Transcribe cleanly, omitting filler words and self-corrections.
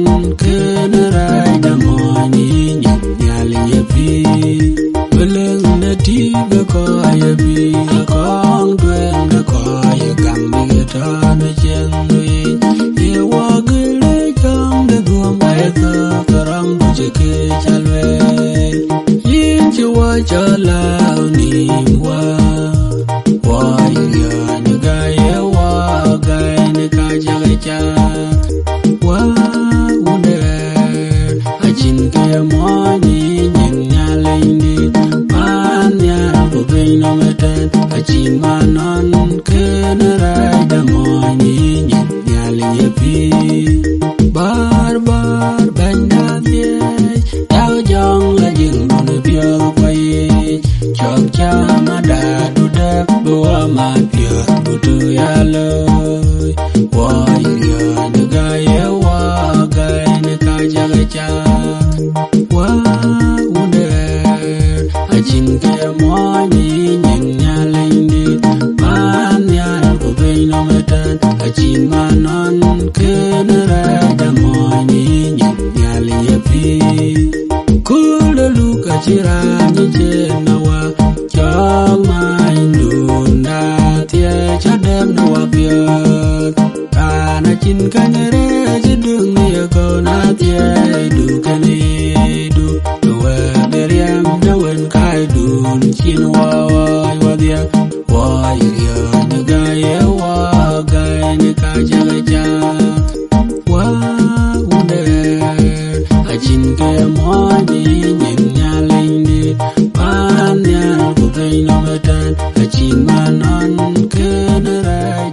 non kena rai da moni nyali yapi beleng na tiga ko yapi kong duen da ko ya gambi ta na jengwi ye wa gele jang da duam ai ka karam buje ke chalwe yin chi wa chala ni wa ya ni ga ye wa ga ni ka jaga cha wa unde ajin ke moni nyin nyalindi pan ya bu be no meten ajin manon kena rai da moni nyin nyali pi bar bar banda ye dao jong la jing bu pyo kwai chok cha ma da du de bu ma pyo bu tu ya lo wa ya ni ga ye wa ga ni ka jaga cha wa unde ajin ke moni nyin nyalindi pan ya bu be no meten ajin manon kena rai da moni nyin nyali pi kula luka chirani chenawa chong mai ndunda tia chadem na wapya kana chin kanere jidung ya ko na tia du kani du we beriam na wen kai dun chin wa wa dia wa ya na ga ye wa ga ni ka jaga ja wa unde ajin ke moni nyin nyalindi pan ya bu be no metan ajin manon kena rai